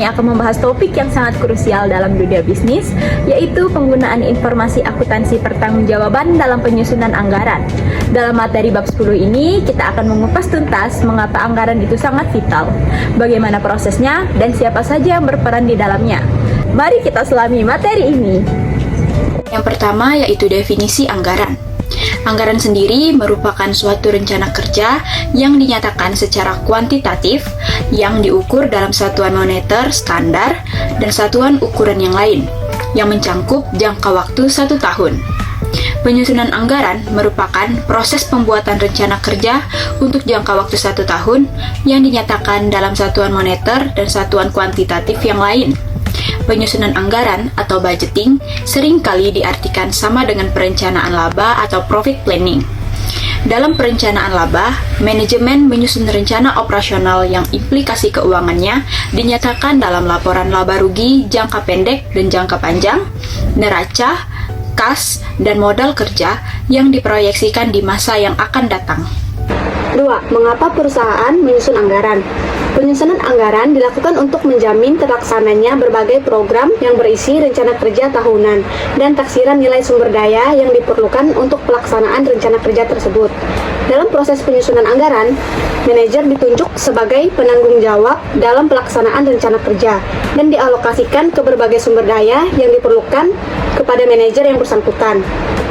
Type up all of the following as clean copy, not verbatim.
kami akan membahas topik yang sangat krusial dalam dunia bisnis, yaitu penggunaan informasi akuntansi pertanggungjawaban dalam penyusunan anggaran. Dalam materi bab 10 ini, kita akan mengupas tuntas mengapa anggaran itu sangat vital, bagaimana prosesnya, dan siapa saja yang berperan di dalamnya. Mari kita selami materi ini. Yang pertama yaitu definisi anggaran. Anggaran sendiri merupakan suatu rencana kerja yang dinyatakan secara kuantitatif yang diukur dalam satuan moneter standar dan satuan ukuran yang lain yang mencangkup jangka waktu 1 tahun. Penyusunan anggaran merupakan proses pembuatan rencana kerja untuk jangka waktu 1 tahun yang dinyatakan dalam satuan moneter dan satuan kuantitatif yang lain. Penyusunan anggaran atau budgeting seringkali diartikan sama dengan perencanaan laba atau profit planning. Dalam perencanaan laba, manajemen menyusun rencana operasional yang implikasi keuangannya dinyatakan dalam laporan laba rugi jangka pendek dan jangka panjang, neraca, kas, dan modal kerja yang diproyeksikan di masa yang akan datang. 2. Mengapa perusahaan menyusun anggaran? Penyusunan anggaran dilakukan untuk menjamin terlaksananya berbagai program yang berisi rencana kerja tahunan dan taksiran nilai sumber daya yang diperlukan untuk pelaksanaan rencana kerja tersebut. Dalam proses penyusunan anggaran, manajer ditunjuk sebagai penanggung jawab dalam pelaksanaan rencana kerja dan dialokasikan ke berbagai sumber daya yang diperlukan kepada manajer yang bersangkutan.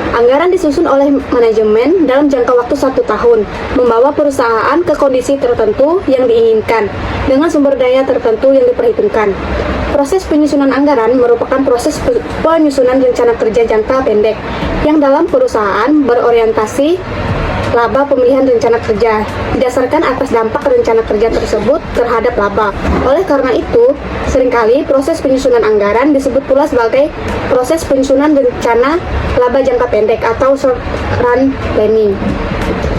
Anggaran disusun oleh manajemen dalam jangka waktu 1 tahun, membawa perusahaan ke kondisi tertentu yang diinginkan, dengan sumber daya tertentu yang diperhitungkan. Proses penyusunan anggaran merupakan proses penyusunan rencana kerja jangka pendek, yang dalam perusahaan berorientasi laba pemilihan rencana kerja, didasarkan atas dampak rencana kerja tersebut terhadap laba. Oleh karena itu, seringkali proses penyusunan anggaran disebut pula sebagai proses penyusunan rencana laba jangka pendek atau short run planning.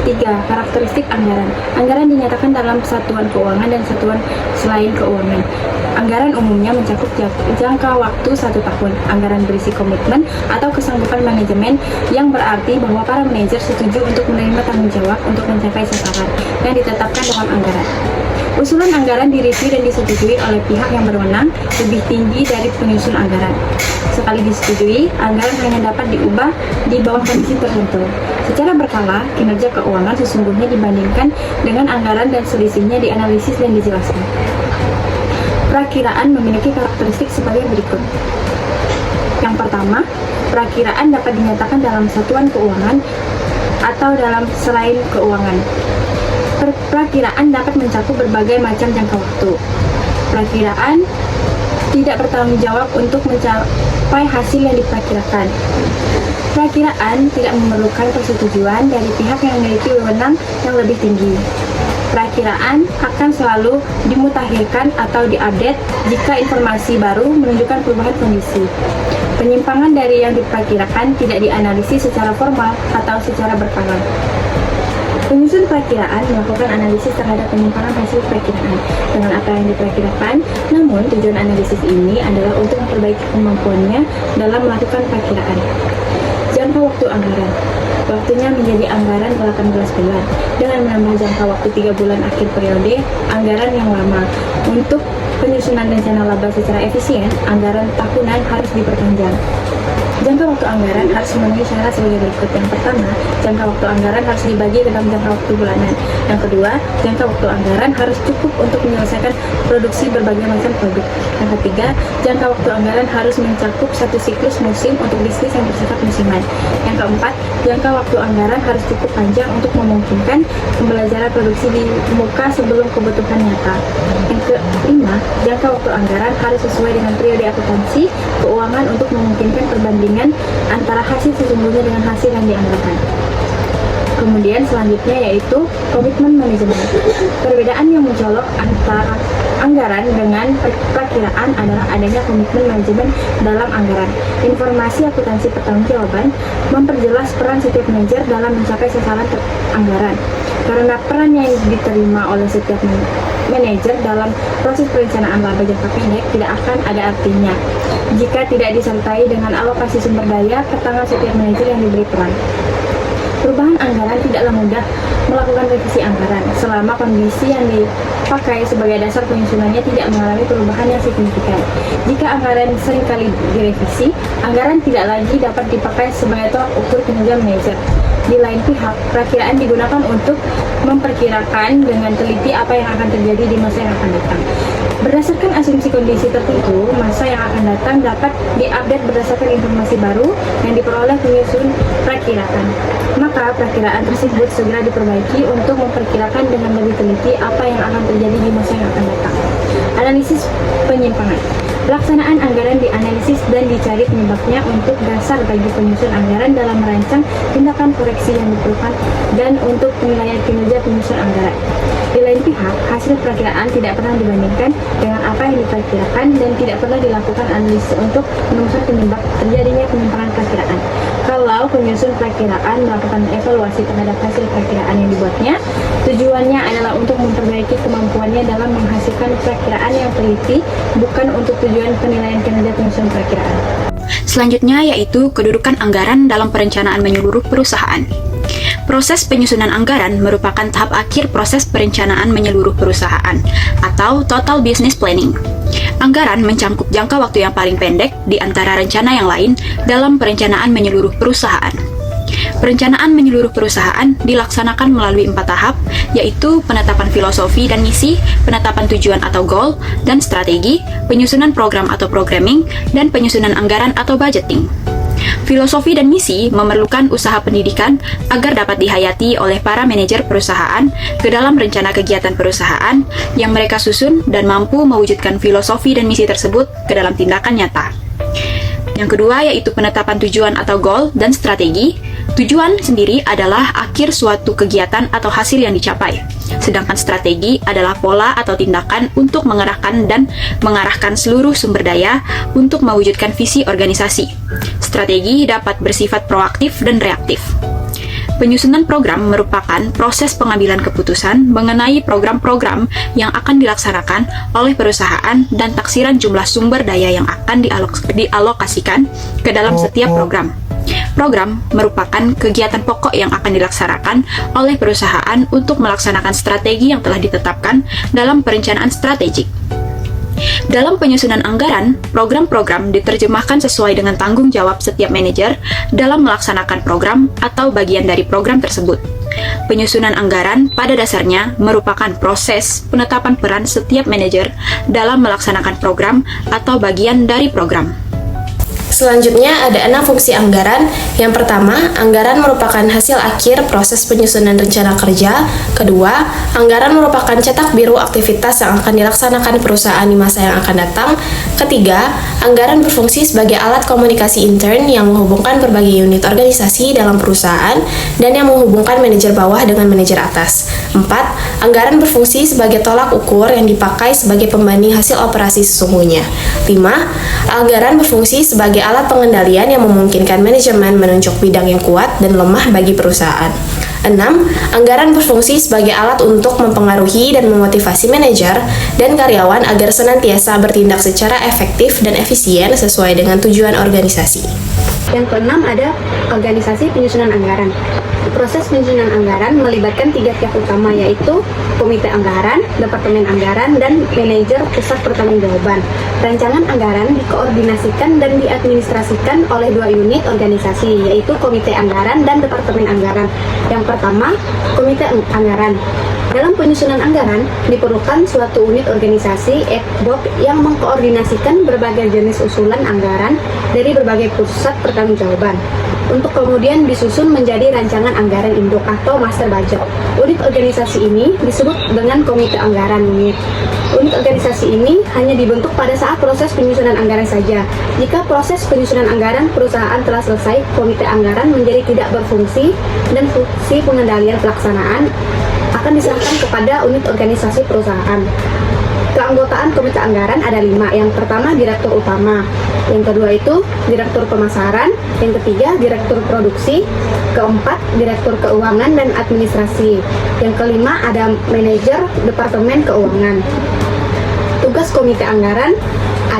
3. Karakteristik anggaran. Anggaran dinyatakan dalam satuan keuangan dan satuan selain keuangan. Anggaran umumnya mencakup jangka waktu 1 tahun. Anggaran berisi komitmen atau kesanggupan manajemen yang berarti bahwa para manajer setuju untuk menerima tanggung jawab untuk mencapai sasaran yang ditetapkan dalam anggaran. Usulan anggaran direview dan disetujui oleh pihak yang berwenang lebih tinggi dari penyusun anggaran. Sekali disetujui, anggaran hanya dapat diubah di bawah kondisi tertentu. Secara berkala, kinerja keuangan sesungguhnya dibandingkan dengan anggaran dan selisihnya dianalisis dan dijelaskan. Perakiraan memiliki karakteristik sebagai berikut. Yang pertama, perakiraan dapat dinyatakan dalam satuan keuangan atau dalam selain keuangan. Perakiraan dapat mencakup berbagai macam jangka waktu. Perakiraan tidak bertanggung jawab untuk mencapai hasil yang diperkirakan. Perakiraan tidak memerlukan persetujuan dari pihak yang memiliki wewenang yang lebih tinggi. Perakiraan akan selalu dimutakhirkan atau diupdate jika informasi baru menunjukkan perubahan kondisi. Penyimpangan dari yang diperkirakan tidak dianalisis secara formal atau secara berkala. Penyusun perakiraan melakukan analisis terhadap penyimpangan hasil perakiraan dengan apa yang diperkirakan, namun tujuan analisis ini adalah untuk memperbaiki kemampuannya dalam melakukan perakiraan. Jangka waktu anggaran. Waktunya menjadi anggaran 18 bulan dengan menambah jangka waktu 3 bulan akhir periode anggaran yang lama. Untuk penyusunan rencana laba secara efisien, anggaran tahunan harus diperpanjang. Jangka waktu anggaran harus memenuhi syarat sebagai berikut. Yang pertama, jangka waktu anggaran harus dibagi ke dalam jangka waktu bulanan. Yang kedua, jangka waktu anggaran harus cukup untuk menyelesaikan produksi berbagai macam produk. Yang ketiga, jangka waktu anggaran harus mencakup satu siklus musim untuk bisnis yang bersifat musiman. Yang keempat, jangka waktu anggaran harus cukup panjang untuk memungkinkan pembelajaran produksi di muka sebelum kebutuhan nyata. Yang kelima, jangka waktu anggaran harus sesuai dengan periode akuntansi keuangan untuk memungkinkan perbandingan antara hasil sesungguhnya dengan hasil yang dianggarkan. Kemudian selanjutnya yaitu komitmen manajemen. Perbedaan yang mencolok antara anggaran dengan perakiraan adalah adanya komitmen manajemen dalam anggaran. Informasi akuntansi pertanggungjawaban memperjelas peran setiap manajer dalam mencapai sasaran anggaran. Karena peran yang diterima oleh setiap manajer dalam proses perencanaan laba jangka pendek tidak akan ada artinya jika tidak disertai dengan alokasi sumber daya ke tangan setiap manajer yang diberi peran. Perubahan anggaran tidaklah mudah melakukan revisi anggaran selama kondisi yang dipakai sebagai dasar penyusunannya tidak mengalami perubahan yang signifikan. Jika anggaran seringkali direvisi, anggaran tidak lagi dapat dipakai sebagai tolak ukur kinerja manajer. Di lain pihak, perakiraan digunakan untuk memperkirakan dengan teliti apa yang akan terjadi di masa yang akan datang. Berdasarkan asumsi kondisi tertentu, masa yang akan datang dapat diupdate berdasarkan informasi baru yang diperoleh penyusun perakiraan. Maka perakiraan tersebut segera diperbaiki untuk memperkirakan dengan lebih teliti apa yang akan terjadi di masa yang akan datang. Analisis penyimpangan. Pelaksanaan anggaran dianalisis dan dicari penyebabnya untuk dasar bagi penyusun anggaran dalam merancang tindakan koreksi yang diperlukan dan untuk penilaian kinerja penyusun anggaran. Di lain pihak, hasil perakiraan tidak pernah dibandingkan dengan apa yang diperkirakan dan tidak pernah dilakukan analisis untuk menemukan penyebab terjadinya penyimpangan perakiraan. Kalau penyusun perakiraan melakukan evaluasi terhadap hasil perakiraan yang dibuatnya, tujuannya adalah untuk memperbaiki kemampuannya dalam menghasilkan perakiraan yang teliti, bukan untuk tujuan penilaian kinerja penyusun perakiraan. Selanjutnya yaitu kedudukan anggaran dalam perencanaan menyeluruh perusahaan. Proses penyusunan anggaran merupakan tahap akhir proses perencanaan menyeluruh perusahaan atau total business planning. Anggaran mencangkup jangka waktu yang paling pendek di antara rencana yang lain dalam perencanaan menyeluruh perusahaan. Perencanaan menyeluruh perusahaan dilaksanakan melalui 4 tahap, yaitu penetapan filosofi dan misi, penetapan tujuan atau goal, dan strategi, penyusunan program atau programming, dan penyusunan anggaran atau budgeting. Filosofi dan misi memerlukan usaha pendidikan agar dapat dihayati oleh para manajer perusahaan ke dalam rencana kegiatan perusahaan yang mereka susun dan mampu mewujudkan filosofi dan misi tersebut ke dalam tindakan nyata. Yang kedua yaitu penetapan tujuan atau goal dan strategi. Tujuan sendiri adalah akhir suatu kegiatan atau hasil yang dicapai. Sedangkan strategi adalah pola atau tindakan untuk mengerahkan dan mengarahkan seluruh sumber daya untuk mewujudkan visi organisasi. Strategi dapat bersifat proaktif dan reaktif. Penyusunan program merupakan proses pengambilan keputusan mengenai program-program yang akan dilaksanakan oleh perusahaan dan taksiran jumlah sumber daya yang akan dialokasikan ke dalam setiap program. Program merupakan kegiatan pokok yang akan dilaksanakan oleh perusahaan untuk melaksanakan strategi yang telah ditetapkan dalam perencanaan strategik. Dalam penyusunan anggaran, program-program diterjemahkan sesuai dengan tanggung jawab setiap manajer dalam melaksanakan program atau bagian dari program tersebut. Penyusunan anggaran pada dasarnya merupakan proses penetapan peran setiap manajer dalam melaksanakan program atau bagian dari program. Selanjutnya ada 6 fungsi anggaran. Yang pertama, anggaran merupakan hasil akhir proses penyusunan rencana kerja. Kedua, anggaran merupakan cetak biru aktivitas yang akan dilaksanakan perusahaan di masa yang akan datang. Ketiga, anggaran berfungsi sebagai alat komunikasi intern yang menghubungkan berbagai unit organisasi dalam perusahaan dan yang menghubungkan manajer bawah dengan manajer atas. 4. Anggaran berfungsi sebagai tolak ukur yang dipakai sebagai pembanding hasil operasi sesungguhnya. 5. Anggaran berfungsi sebagai alat pengendalian yang memungkinkan manajemen menunjuk bidang yang kuat dan lemah bagi perusahaan. 6. Anggaran berfungsi sebagai alat untuk mempengaruhi dan memotivasi manajer dan karyawan agar senantiasa bertindak secara efektif dan efisien sesuai dengan tujuan organisasi. Yang keenam ada organisasi penyusunan anggaran. Proses penyusunan anggaran melibatkan 3 pihak utama, yaitu komite anggaran, departemen anggaran, dan manajer pusat pertanggungjawaban. Rancangan anggaran dikoordinasikan dan diadministrasikan oleh 2 unit organisasi, yaitu komite anggaran dan departemen anggaran. Yang pertama, komite anggaran. Dalam penyusunan anggaran, diperlukan suatu unit organisasi ad hoc yang mengkoordinasikan berbagai jenis usulan anggaran dari berbagai pusat pertanggungjawaban untuk kemudian disusun menjadi rancangan anggaran induk atau master budget. Unit organisasi ini disebut dengan komite anggaran unit. Unit organisasi ini hanya dibentuk pada saat proses penyusunan anggaran saja. Jika proses penyusunan anggaran perusahaan telah selesai, komite anggaran menjadi tidak berfungsi dan fungsi pengendalian pelaksanaan akan diserahkan kepada unit organisasi perusahaan. Keanggotaan komite anggaran ada 5. Yang pertama, direktur utama. Yang kedua itu direktur pemasaran. Yang ketiga, direktur produksi. Keempat, direktur keuangan dan administrasi. Yang kelima, ada manajer departemen keuangan. Tugas komite anggaran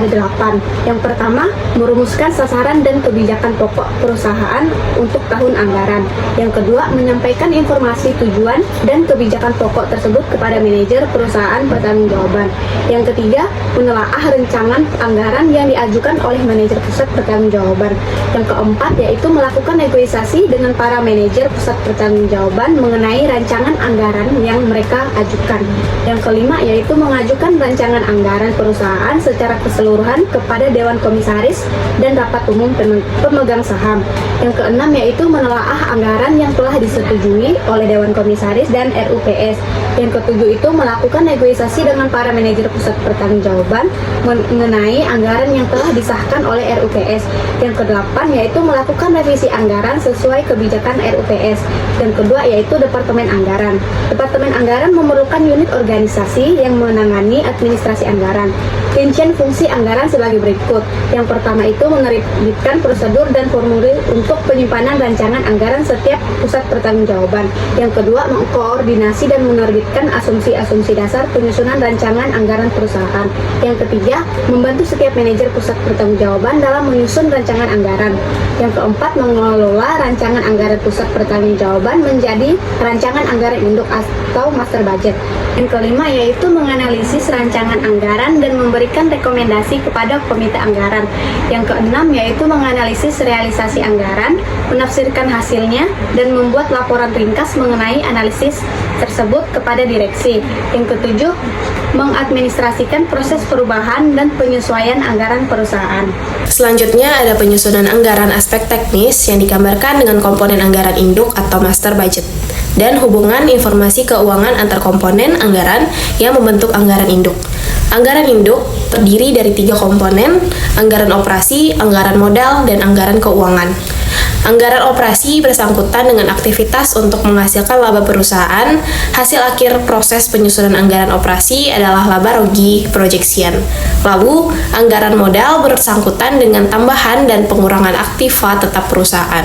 ada 8. Yang pertama, merumuskan sasaran dan kebijakan pokok perusahaan untuk tahun anggaran. Yang kedua, menyampaikan informasi tujuan dan kebijakan pokok tersebut kepada manajer perusahaan pertanggungjawaban. Yang ketiga, menelaah rancangan anggaran yang diajukan oleh manajer pusat pertanggungjawaban. Yang keempat, yaitu melakukan negosiasi dengan para manajer pusat pertanggungjawaban mengenai rancangan anggaran yang mereka ajukan. Yang kelima, yaitu mengajukan rancangan anggaran perusahaan secara keseluruhan kepada Dewan Komisaris dan Rapat Umum Pemegang Saham. Yang keenam, yaitu menelaah anggaran yang telah disetujui oleh Dewan Komisaris dan RUPS. Yang ketujuh itu melakukan negosiasi dengan para manajer pusat pertanggungjawaban mengenai anggaran yang telah disahkan oleh RUPS. Yang kedelapan, yaitu melakukan revisi anggaran sesuai kebijakan RUPS. Dan kedua, yaitu Departemen Anggaran. Departemen Anggaran memerlukan unit organisasi yang menangani administrasi anggaran. Rincian fungsi anggaran sebagai berikut. Yang pertama itu menerbitkan prosedur dan formulir untuk penyimpanan rancangan anggaran setiap pusat pertanggungjawaban. Yang kedua, mengkoordinasi dan menerbitkan asumsi-asumsi dasar penyusunan rancangan anggaran perusahaan. Yang ketiga, membantu setiap manajer pusat pertanggungjawaban dalam menyusun rancangan anggaran. Yang keempat, mengelola rancangan anggaran pusat pertanggungjawaban menjadi rancangan anggaran induk atau master budget. Yang kelima, yaitu menganalisis rancangan anggaran dan memberikan rekomendasi kepada komite anggaran. Yang keenam, yaitu menganalisis realisasi anggaran, menafsirkan hasilnya, dan membuat laporan ringkas mengenai analisis tersebut kepada direksi. Yang ketujuh, mengadministrasikan proses perubahan dan penyesuaian anggaran perusahaan. Selanjutnya ada penyusunan anggaran aspek teknis yang digambarkan dengan komponen anggaran induk atau master budget dan hubungan informasi keuangan antar komponen anggaran yang membentuk anggaran induk. Anggaran induk terdiri dari 3 komponen, anggaran operasi, anggaran modal, dan anggaran keuangan. Anggaran operasi bersangkutan dengan aktivitas untuk menghasilkan laba perusahaan. Hasil akhir proses penyusunan anggaran operasi adalah laba rugi proyeksian. Lalu, anggaran modal bersangkutan dengan tambahan dan pengurangan aktiva tetap perusahaan.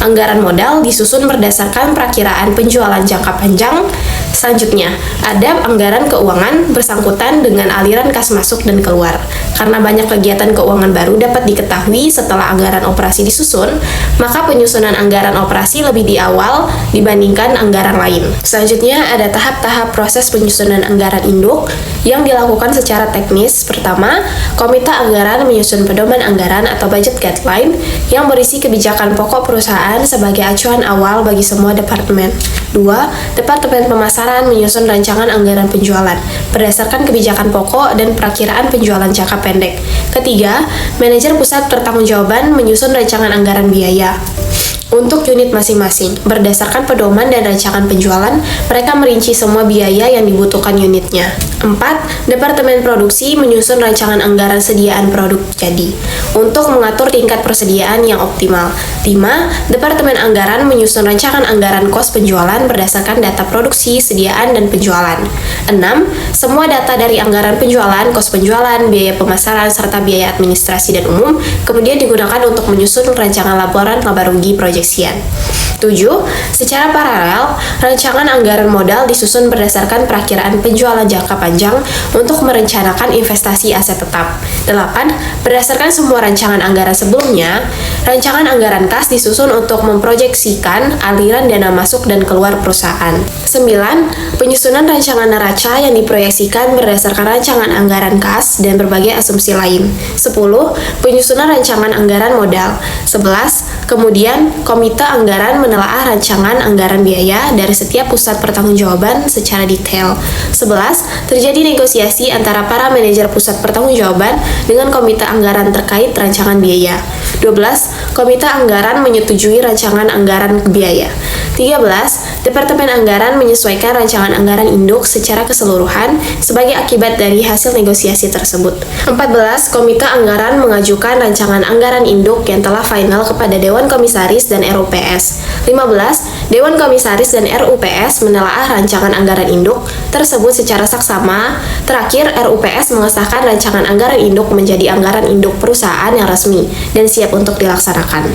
Anggaran modal disusun berdasarkan perakiraan penjualan jangka panjang. Selanjutnya, ada anggaran keuangan bersangkutan dengan aliran kas masuk dan keluar. Karena banyak kegiatan keuangan baru dapat diketahui setelah anggaran operasi disusun, maka penyusunan anggaran operasi lebih di awal dibandingkan anggaran lain. Selanjutnya, ada tahap-tahap proses penyusunan anggaran induk yang dilakukan secara teknis. Pertama, komite anggaran menyusun pedoman anggaran atau budget guideline yang berisi kebijakan pokok perusahaan sebagai acuan awal bagi semua departemen. 2. Departemen pemasaran menyusun rancangan anggaran penjualan berdasarkan kebijakan pokok dan perakiraan penjualan jangka pendek. Ketiga, manajer pusat pertanggungjawaban menyusun rancangan anggaran biaya. Untuk unit masing-masing, berdasarkan pedoman dan rancangan penjualan, mereka merinci semua biaya yang dibutuhkan unitnya. 4. Departemen produksi menyusun rancangan anggaran sediaan produk jadi untuk mengatur tingkat persediaan yang optimal. 5. Departemen anggaran menyusun rancangan anggaran kos penjualan berdasarkan data produksi, sediaan, dan penjualan. 6. Semua data dari anggaran penjualan, kos penjualan, biaya pemasaran, serta biaya administrasi dan umum kemudian digunakan untuk menyusun rancangan laporan laba rugi proyeksian. 7. Secara paralel, rancangan anggaran modal disusun berdasarkan perakiraan penjualan jangka panjang untuk merencanakan investasi aset tetap. 8. Berdasarkan semua rancangan anggaran sebelumnya, rancangan anggaran kas disusun untuk memproyeksikan aliran dana masuk dan keluar perusahaan. 9. Penyusunan rancangan neraca yang diproyeksikan berdasarkan rancangan anggaran kas dan berbagai asumsi lain. 10. Penyusunan rancangan anggaran modal. 11. Kemudian, komite anggaran menelaah rancangan anggaran biaya dari setiap pusat pertanggungjawaban secara detail. 11. Terjadi negosiasi antara para manajer pusat pertanggungjawaban dengan komite anggaran terkait rancangan biaya. 12. Komite anggaran menyetujui rancangan anggaran biaya. 13. Departemen anggaran menyesuaikan rancangan anggaran induk secara keseluruhan sebagai akibat dari hasil negosiasi tersebut. 14. Komite anggaran mengajukan rancangan anggaran induk yang telah final kepada Dewan Komisaris dan RUPS. 15. Dewan Komisaris dan RUPS menelaah rancangan anggaran induk tersebut secara saksama. Terakhir, RUPS mengesahkan rancangan anggaran induk menjadi anggaran induk perusahaan yang resmi dan siap untuk dilaksanakan.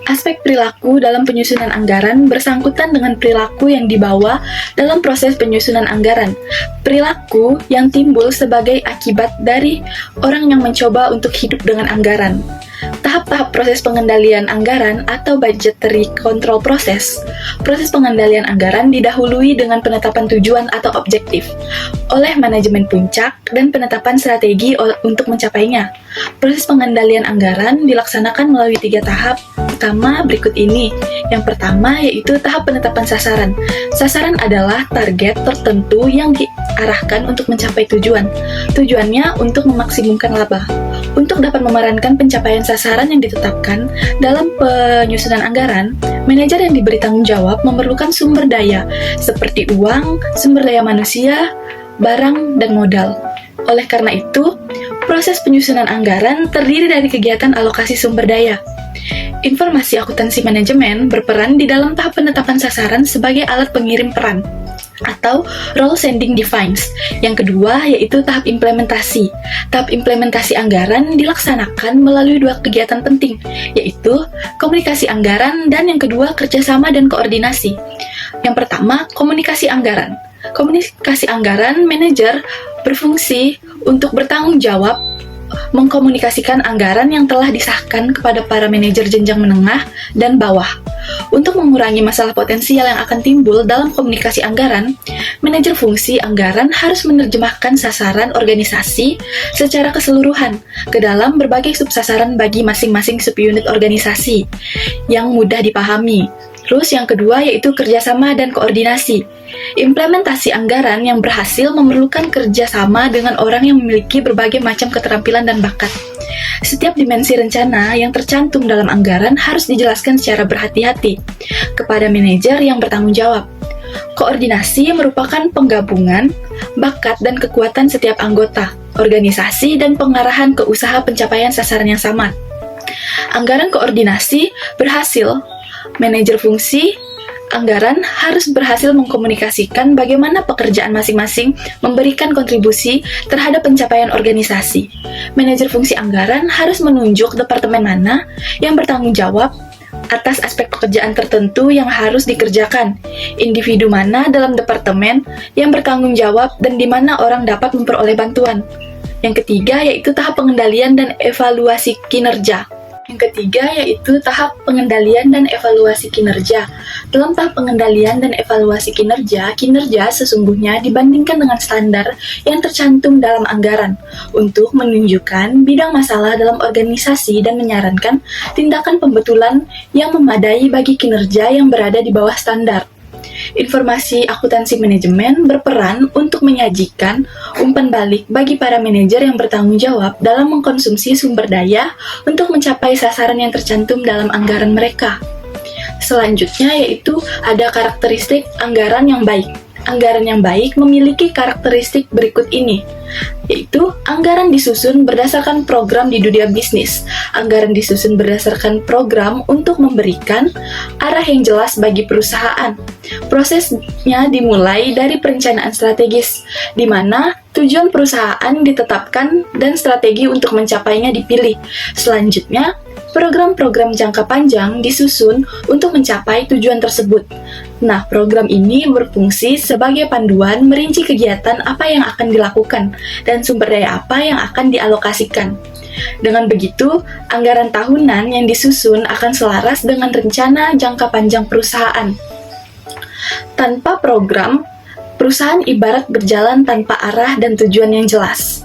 Aspek perilaku dalam penyusunan anggaran bersangkutan dengan perilaku yang dibawa dalam proses penyusunan anggaran. Perilaku yang timbul sebagai akibat dari orang yang mencoba untuk hidup dengan anggaran. Tahap-tahap proses pengendalian anggaran atau budgetary control process. Proses pengendalian anggaran didahului dengan penetapan tujuan atau objektif oleh manajemen puncak dan penetapan strategi untuk mencapainya. Proses pengendalian anggaran dilaksanakan melalui 3 tahap utama berikut ini. Yang pertama yaitu tahap penetapan sasaran. Sasaran adalah target tertentu yang diarahkan untuk mencapai tujuan. Tujuannya untuk memaksimumkan laba. Untuk dapat memerankan pencapaian sasaran yang ditetapkan dalam penyusunan anggaran, manajer yang diberi tanggung jawab memerlukan sumber daya seperti uang, sumber daya manusia, barang, dan modal. Oleh karena itu, proses penyusunan anggaran terdiri dari kegiatan alokasi sumber daya. Informasi akuntansi manajemen berperan di dalam tahap penetapan sasaran sebagai alat pengirim peran atau role sending defines. Yang kedua yaitu tahap implementasi. Tahap implementasi anggaran dilaksanakan melalui 2 kegiatan penting, yaitu komunikasi anggaran dan yang kedua kerjasama dan koordinasi. Yang pertama, komunikasi anggaran. Komunikasi anggaran, manajer berfungsi untuk bertanggung jawab mengkomunikasikan anggaran yang telah disahkan kepada para manajer jenjang menengah dan bawah. Untuk mengurangi masalah potensial yang akan timbul dalam komunikasi anggaran, manajer fungsi anggaran harus menerjemahkan sasaran organisasi secara keseluruhan ke dalam berbagai subsasaran bagi masing-masing subunit organisasi yang mudah dipahami. Terus yang kedua yaitu kerjasama dan koordinasi. Implementasi anggaran yang berhasil memerlukan kerjasama dengan orang yang memiliki berbagai macam keterampilan dan bakat. Setiap dimensi rencana yang tercantum dalam anggaran harus dijelaskan secara berhati-hati kepada manajer yang bertanggung jawab. Koordinasi merupakan penggabungan bakat dan kekuatan setiap anggota organisasi dan pengarahan ke usaha pencapaian sasaran yang sama. Anggaran koordinasi berhasil. Manajer fungsi anggaran harus berhasil mengkomunikasikan bagaimana pekerjaan masing-masing memberikan kontribusi terhadap pencapaian organisasi. Manajer fungsi anggaran harus menunjuk departemen mana yang bertanggung jawab atas aspek pekerjaan tertentu yang harus dikerjakan, individu mana dalam departemen yang bertanggung jawab dan di mana orang dapat memperoleh bantuan. Yang ketiga yaitu tahap pengendalian dan evaluasi kinerja. Yang ketiga yaitu tahap pengendalian dan evaluasi kinerja. Dalam tahap pengendalian dan evaluasi kinerja, kinerja sesungguhnya dibandingkan dengan standar yang tercantum dalam anggaran untuk menunjukkan bidang masalah dalam organisasi dan menyarankan tindakan pembetulan yang memadai bagi kinerja yang berada di bawah standar. Informasi akuntansi manajemen berperan untuk menyajikan umpan balik bagi para manajer yang bertanggung jawab dalam mengkonsumsi sumber daya untuk mencapai sasaran yang tercantum dalam anggaran mereka. Selanjutnya yaitu ada karakteristik anggaran yang baik. Anggaran yang baik memiliki karakteristik berikut ini, yaitu anggaran disusun berdasarkan program di dunia bisnis. Anggaran disusun berdasarkan program untuk memberikan arah yang jelas bagi perusahaan. Prosesnya dimulai dari perencanaan strategis, di mana tujuan perusahaan ditetapkan dan strategi untuk mencapainya dipilih. Selanjutnya, program-program jangka panjang disusun untuk mencapai tujuan tersebut. Nah, program ini berfungsi sebagai panduan merinci kegiatan apa yang akan dilakukan dan sumber daya apa yang akan dialokasikan. Dengan begitu, anggaran tahunan yang disusun akan selaras dengan rencana jangka panjang perusahaan. Tanpa program, perusahaan ibarat berjalan tanpa arah dan tujuan yang jelas.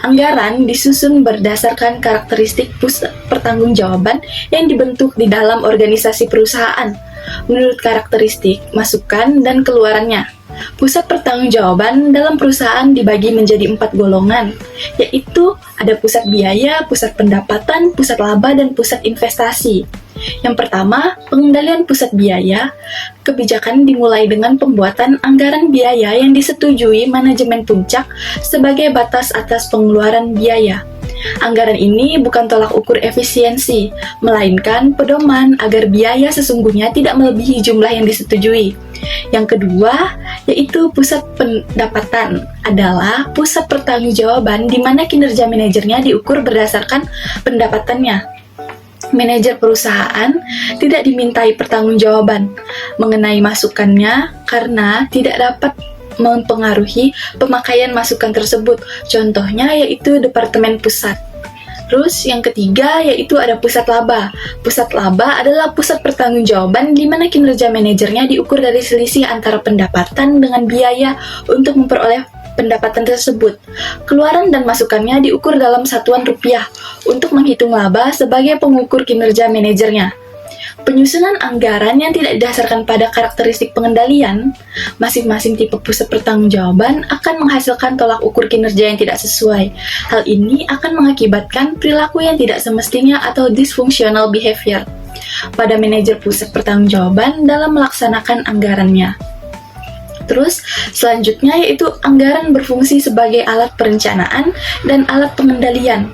Anggaran disusun berdasarkan karakteristik pusat pertanggungjawaban yang dibentuk di dalam organisasi perusahaan. Menurut karakteristik, masukan, dan keluarannya, pusat pertanggungjawaban dalam perusahaan dibagi menjadi 4 golongan, yaitu ada pusat biaya, pusat pendapatan, pusat laba, dan pusat investasi. Yang pertama, pengendalian pusat biaya. Kebijakan dimulai dengan pembuatan anggaran biaya yang disetujui manajemen puncak sebagai batas atas pengeluaran biaya. Anggaran ini bukan tolak ukur efisiensi, melainkan pedoman agar biaya sesungguhnya tidak melebihi jumlah yang disetujui. Yang kedua, yaitu pusat pendapatan adalah pusat pertanggungjawaban di mana kinerja manajernya diukur berdasarkan pendapatannya. Manajer perusahaan tidak dimintai pertanggungjawaban mengenai masukannya karena tidak dapat mempengaruhi pemakaian masukan tersebut. Contohnya yaitu Departemen Pusat. Terus yang ketiga yaitu ada pusat laba. Pusat laba adalah pusat pertanggungjawaban di mana kinerja manajernya diukur dari selisih antara pendapatan dengan biaya untuk memperoleh pendapatan tersebut. Keluaran dan masukannya diukur dalam satuan rupiah untuk menghitung laba sebagai pengukur kinerja manajernya. Penyusunan anggaran yang tidak didasarkan pada karakteristik pengendalian, masing-masing tipe pusat pertanggungjawaban akan menghasilkan tolak ukur kinerja yang tidak sesuai. Hal ini akan mengakibatkan perilaku yang tidak semestinya atau dysfunctional behavior pada manajer pusat pertanggungjawaban dalam melaksanakan anggarannya. Terus, selanjutnya yaitu anggaran berfungsi sebagai alat perencanaan dan alat pengendalian.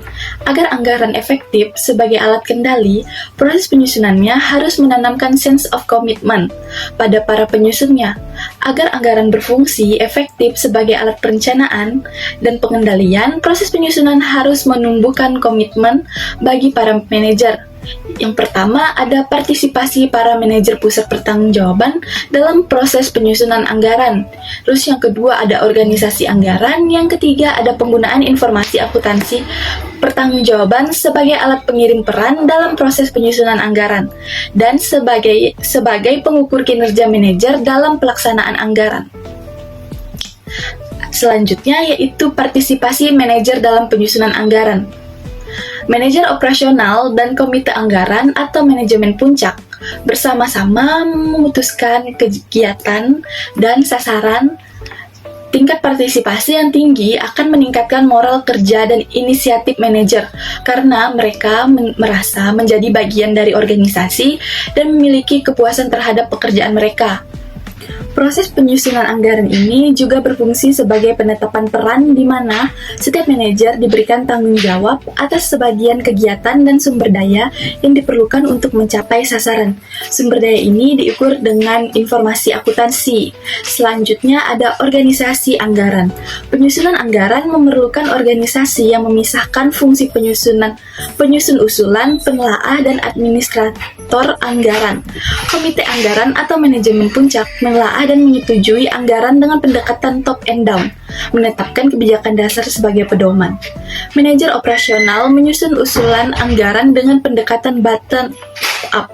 Agar anggaran efektif sebagai alat kendali, proses penyusunannya harus menanamkan sense of commitment pada para penyusunnya. Agar anggaran berfungsi efektif sebagai alat perencanaan dan pengendalian, proses penyusunan harus menumbuhkan komitmen bagi para manajer. Yang pertama ada partisipasi para manajer pusat pertanggungjawaban dalam proses penyusunan anggaran. Terus yang kedua ada organisasi anggaran. Yang ketiga ada penggunaan informasi akuntansi pertanggungjawaban sebagai alat pengirim peran dalam proses penyusunan anggaran dan sebagai pengukur kinerja manajer dalam pelaksanaan anggaran. Selanjutnya yaitu partisipasi manajer dalam penyusunan anggaran. Manajer operasional dan komite anggaran atau manajemen puncak bersama-sama memutuskan kegiatan dan sasaran. Tingkat partisipasi yang tinggi akan meningkatkan moral kerja dan inisiatif manajer karena mereka merasa menjadi bagian dari organisasi dan memiliki kepuasan terhadap pekerjaan mereka. Proses penyusunan anggaran ini juga berfungsi sebagai penetapan peran di mana setiap manajer diberikan tanggung jawab atas sebagian kegiatan dan sumber daya yang diperlukan untuk mencapai sasaran. Sumber daya ini diukur dengan informasi akuntansi. Selanjutnya ada organisasi anggaran. Penyusunan anggaran memerlukan organisasi yang memisahkan fungsi penyusun usulan, penelaah, dan administrator anggaran. Komite anggaran atau manajemen puncak menelaah dan menyetujui anggaran dengan pendekatan top and down, menetapkan kebijakan dasar sebagai pedoman. Manajer operasional menyusun usulan anggaran dengan pendekatan bottom up,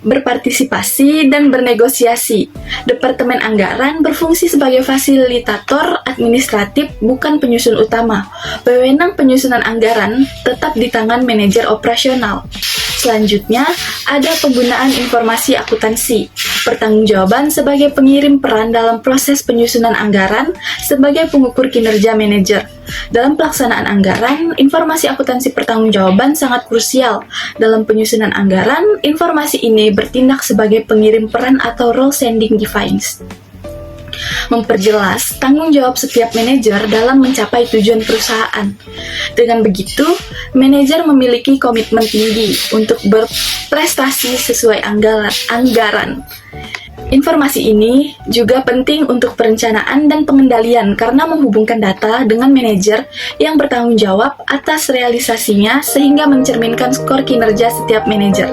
berpartisipasi dan bernegosiasi. Departemen anggaran berfungsi sebagai fasilitator administratif, bukan penyusun utama. Wewenang penyusunan anggaran tetap di tangan manajer operasional. Selanjutnya, ada penggunaan informasi akuntansi. Pertanggungjawaban sebagai pengirim peran dalam proses penyusunan anggaran sebagai pengukur kinerja manajer. Dalam pelaksanaan anggaran, informasi akuntansi pertanggungjawaban sangat krusial. Dalam penyusunan anggaran, informasi ini bertindak sebagai pengirim peran atau role sending device. Memperjelas tanggung jawab setiap manajer dalam mencapai tujuan perusahaan. Dengan begitu, manajer memiliki komitmen tinggi untuk berprestasi sesuai anggaran. Informasi ini juga penting untuk perencanaan dan pengendalian karena menghubungkan data dengan manajer yang bertanggung jawab atas realisasinya sehingga mencerminkan skor kinerja setiap manajer.